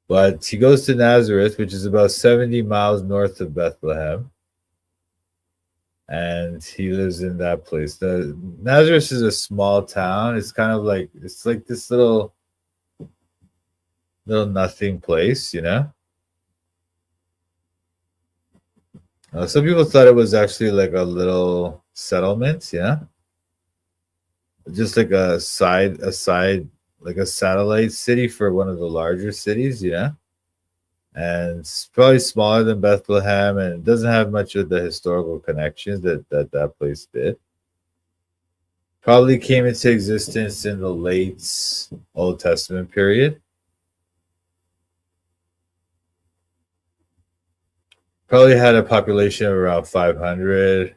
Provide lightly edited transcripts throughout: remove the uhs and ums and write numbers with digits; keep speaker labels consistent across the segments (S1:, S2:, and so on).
S1: But he goes to Nazareth, which is about 70 miles north of Bethlehem, and he lives in that place. The Nazareth is a small town. It's kind of like it's like this little nothing place, you know. Some people thought it was actually like a little settlement, yeah, just like a side, like a satellite city for one of the larger cities, yeah. And it's probably smaller than Bethlehem, and it doesn't have much of the historical connections that place did. Probably came into existence in the late Old Testament period. Probably had a population of around 500.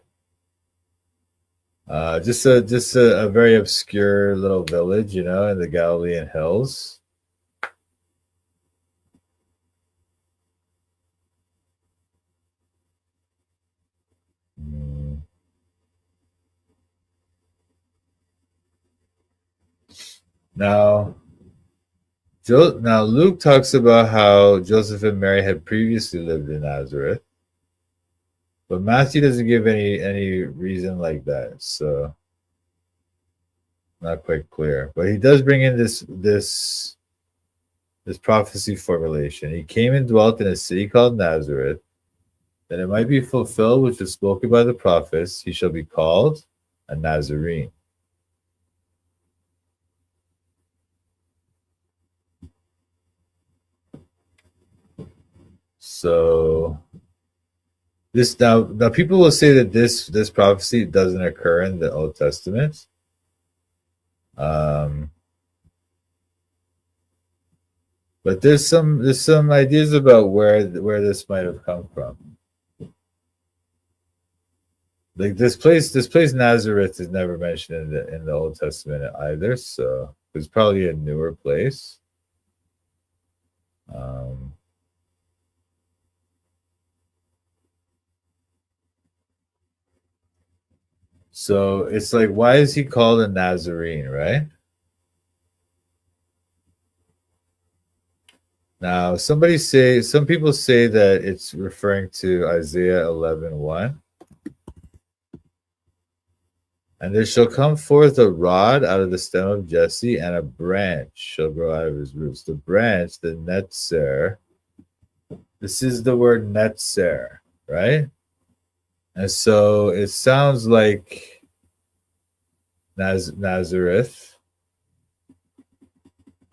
S1: Just a very obscure little village, you know, in the Galilean hills. Mm. Now, now Luke talks about how Joseph and Mary had previously lived in Nazareth, but Matthew doesn't give any reason like that, so not quite clear. But he does bring in this prophecy formulation. He came and dwelt in a city called Nazareth, that it might be fulfilled which was spoken by the prophets. He shall be called a Nazarene. So this now people will say that this prophecy doesn't occur in the Old Testament. Um, but there's some ideas about where this might have come from. Like this place Nazareth is never mentioned in the Old Testament either, so it's probably a newer place. Um, so it's like, why is he called a Nazarene, right? Now, some people say that it's referring to Isaiah 11:1. And there shall come forth a rod out of the stem of Jesse, and a branch shall grow out of his roots. The branch, the netzer, this is the word netzer, right? And so it sounds like Nazareth.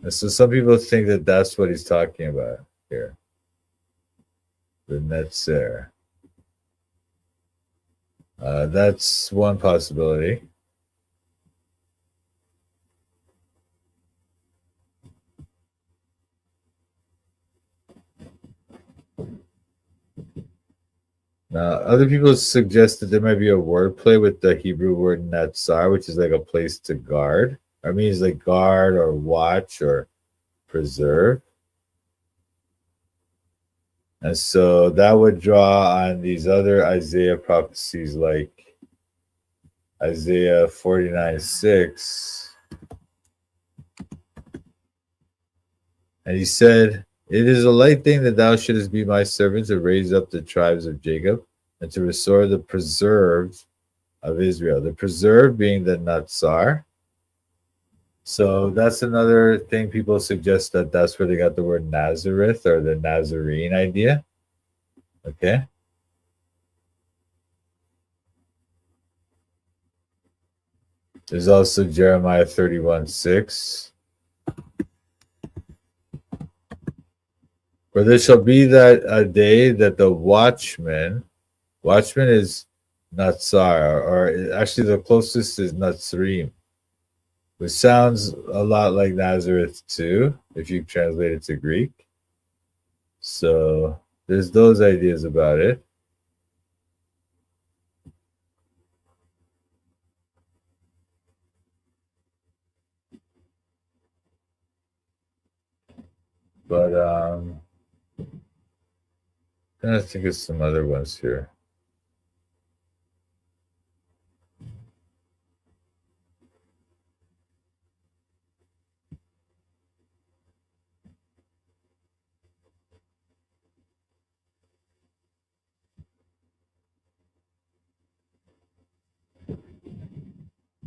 S1: And so some people think that that's what he's talking about here, the netzer. That's one possibility. Now, other people suggest that there might be a wordplay with the Hebrew word netzar, which is like a place to guard. Or means like guard or watch or preserve. And so that would draw on these other Isaiah prophecies like Isaiah 49:6. And he said, "It is a light thing that thou shouldest be my servant to raise up the tribes of Jacob and to restore the preserved of Israel." The preserved being the Natsar. So that's another thing people suggest that that's where they got the word Nazareth or the Nazarene idea. Okay. There's also Jeremiah 31:6. For there shall be that a day that the watchman is Natsar, or actually the closest is Natsrim, which sounds a lot like Nazareth too, if you translate it to Greek. So there's those ideas about it. But I think of some other ones here.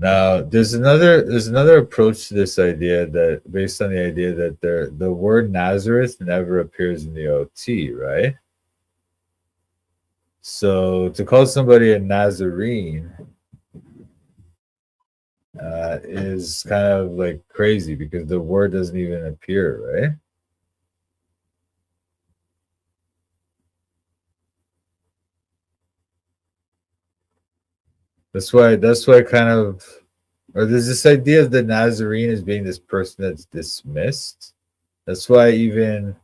S1: Now, there's another approach to this idea that based on the idea that the word Nazareth never appears in the OT, right? So to call somebody a Nazarene is kind of like crazy because the word doesn't even appear, right? That's why kind of, or there's this idea of the Nazarene as being this person that's dismissed. That's why even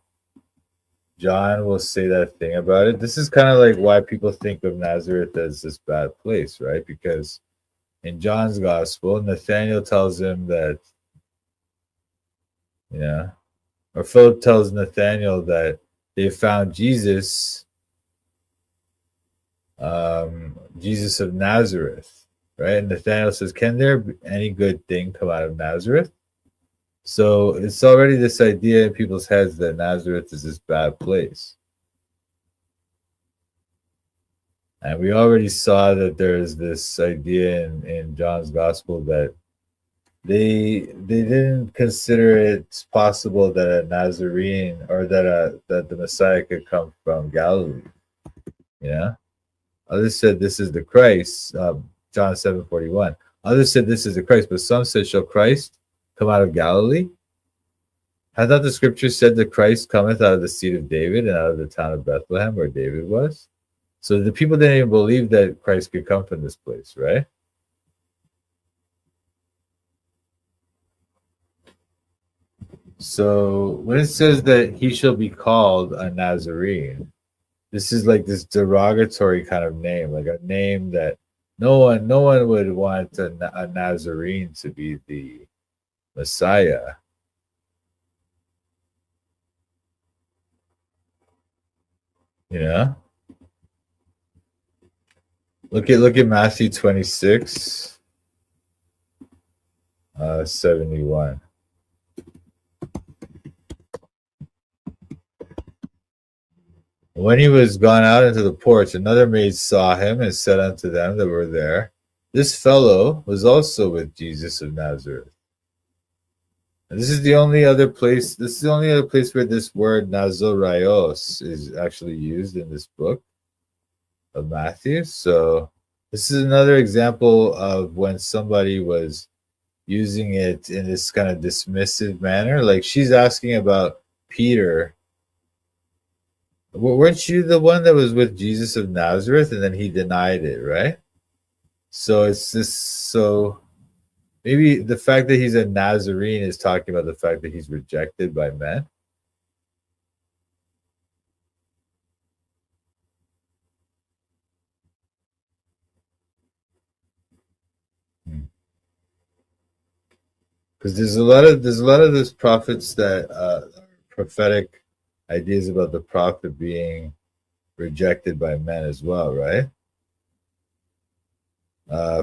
S1: John will say that thing about it. This is kind of like why people think of Nazareth as this bad place, right? Because in John's gospel, Nathaniel tells him that, you know, or Philip tells Nathaniel that they found Jesus of Nazareth, right? And Nathaniel says, "Can there be any good thing come out of Nazareth?" So it's already this idea in people's heads that Nazareth is this bad place. And we already saw that there's this idea in John's gospel that they didn't consider it possible that a Nazarene or that the Messiah could come from Galilee. Yeah. Others said this is the Christ, John 7:41. Others said this is the Christ, but some said, shall Christ come out of Galilee? Hath not the scripture said that Christ cometh out of the seed of David and out of the town of Bethlehem where David was? So the people didn't even believe that Christ could come from this place, right? So when it says that he shall be called a Nazarene, this is like this derogatory kind of name, like a name that no one would want a Nazarene to be the Messiah. You know, look at Matthew 26, 71. When he was gone out into the porch, another maid saw him and said unto them that were there, this fellow was also with Jesus of Nazareth. And this is the only other place. This is the only other place where this word Nazaraios is actually used in this book of Matthew. So this is another example of when somebody was using it in this kind of dismissive manner. Like she's asking about Peter. Weren't you the one that was with Jesus of Nazareth? And then he denied it, right? So it's this. So maybe the fact that he's a Nazarene is talking about the fact that he's rejected by men. Because there's a lot of those prophets that prophetic ideas about the prophet being rejected by men as well, right?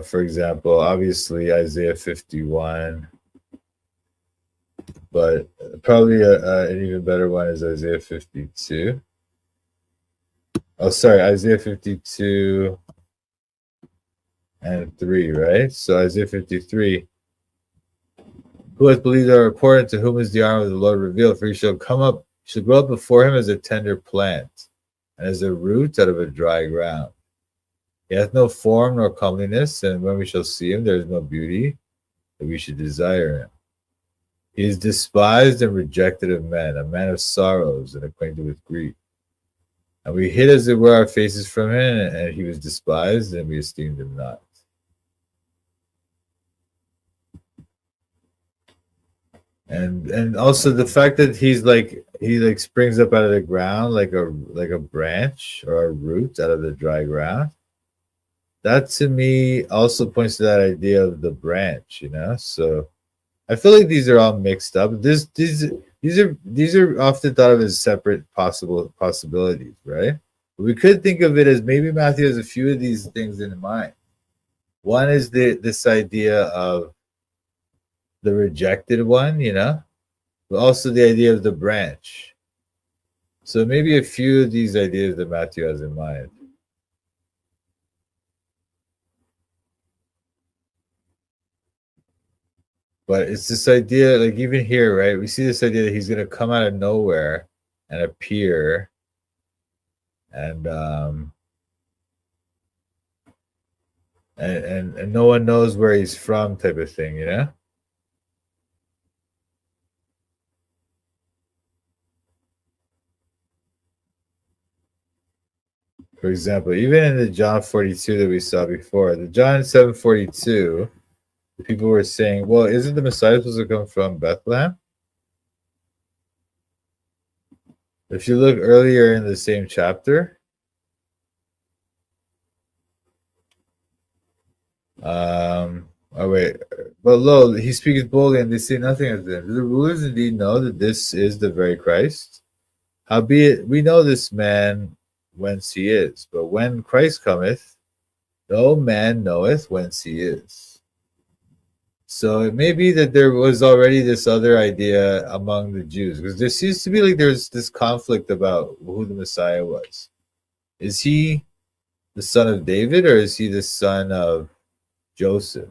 S1: For example, obviously Isaiah 51, but probably an even better one is Isaiah 52. Oh, sorry, Isaiah 52 and 3, right? So Isaiah 53, who hath believed our report, and to whom is the arm of the Lord revealed? For he shall come up, shall grow up before him as a tender plant, and as a root out of a dry ground. He hath no form nor comeliness, and when we shall see him, there is no beauty that we should desire him. He is despised and rejected of men, a man of sorrows and acquainted with grief. And we hid as it were our faces from him, and he was despised, and we esteemed him not. And also the fact that he springs up out of the ground like a branch or a root out of the dry ground. That to me also points to that idea of the branch, you know. So I feel like these are all mixed up. These are often thought of as separate possible possibilities, right? But we could think of it as maybe Matthew has a few of these things in mind. One is this idea of the rejected one, you know, but also the idea of the branch. So maybe a few of these ideas that Matthew has in mind. But it's this idea, like even here, right? We see this idea that he's gonna come out of nowhere and appear, and and no one knows where he's from, type of thing, you know. For example, even in the John 42 that we saw before, the John 7:42, people were saying, well, isn't the Messiah supposed to come from Bethlehem? If you look earlier in the same chapter, oh wait, but lo, he speaks boldly, and they say nothing of them. Do the rulers indeed know that this is the very Christ? Howbeit, we know this man whence he is, but when Christ cometh, no man knoweth whence he is. So it may be that there was already this other idea among the Jews, because there seems to be like there's this conflict about who the Messiah was. Is he the son of David, or is he the son of Joseph?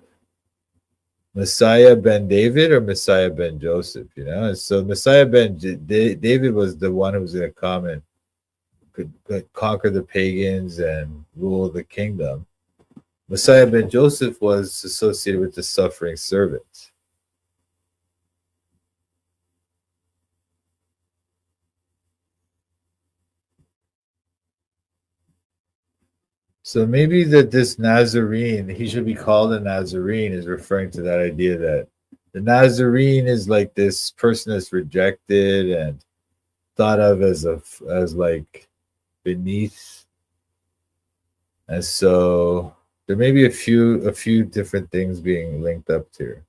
S1: Messiah ben David or Messiah ben Joseph, you know? And so Messiah ben David was the one who was going to come and could conquer the pagans and rule the kingdom. Messiah ben Joseph was associated with the suffering servant. So maybe that this Nazarene, he should be called a Nazarene, is referring to that idea that the Nazarene is like this person that's rejected and thought of as like beneath. And so there may be a few different things being linked up here.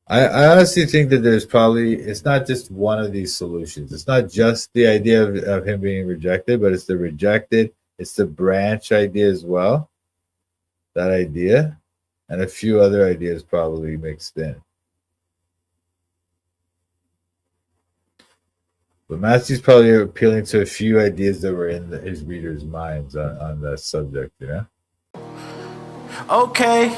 S1: I honestly think that it's not just one of these solutions. It's not just the idea of him being rejected, but it's the rejected, it's the branch idea as well. That idea, and a few other ideas probably mixed in. But Matthew's probably appealing to a few ideas that were in his readers' minds on that subject, you know?
S2: Okay.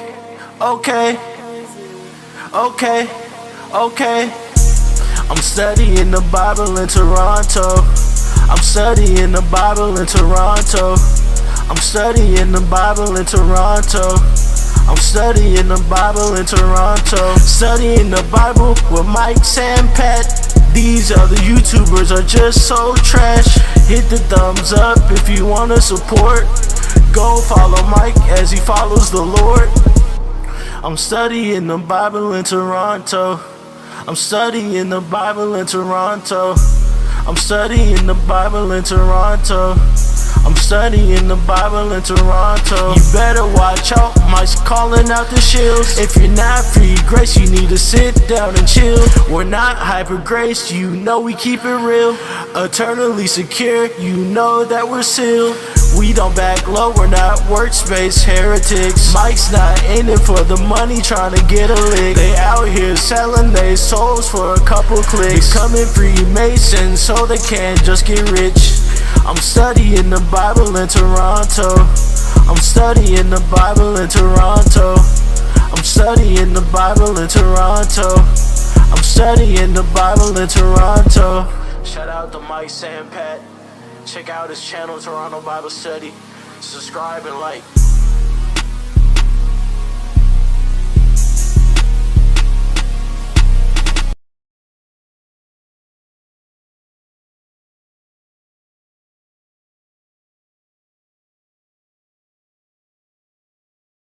S2: I'm studying the Bible in Toronto. I'm studying the Bible in Toronto. I'm studying the Bible in Toronto. I'm studying the Bible in Toronto. Studying the Bible with Mike, Sam, Pat. These other YouTubers are just so trash. Hit the thumbs up if you want to support. Go follow Mike as he follows the Lord. I'm studying the Bible in Toronto. I'm studying the Bible in Toronto. I'm studying the Bible in Toronto. I'm studying the Bible in Toronto. You better watch out, Mike's calling out the shills. If you're not free grace, you need to sit down and chill. We're not hyper grace, you know we keep it real. Eternally secure, you know that we're sealed. We don't back low, we're not workspace heretics. Mike's not in it for the money, trying to get a lick. They out here selling their souls for a couple clicks. Becoming Freemasons so they can't just get rich. I'm studying the Bible in Toronto. I'm studying the Bible in Toronto. I'm studying the Bible in Toronto. I'm studying the Bible in Toronto. Shout out to Mike, Sam, Pat. Check out his channel, Toronto Bible Study. Subscribe and like.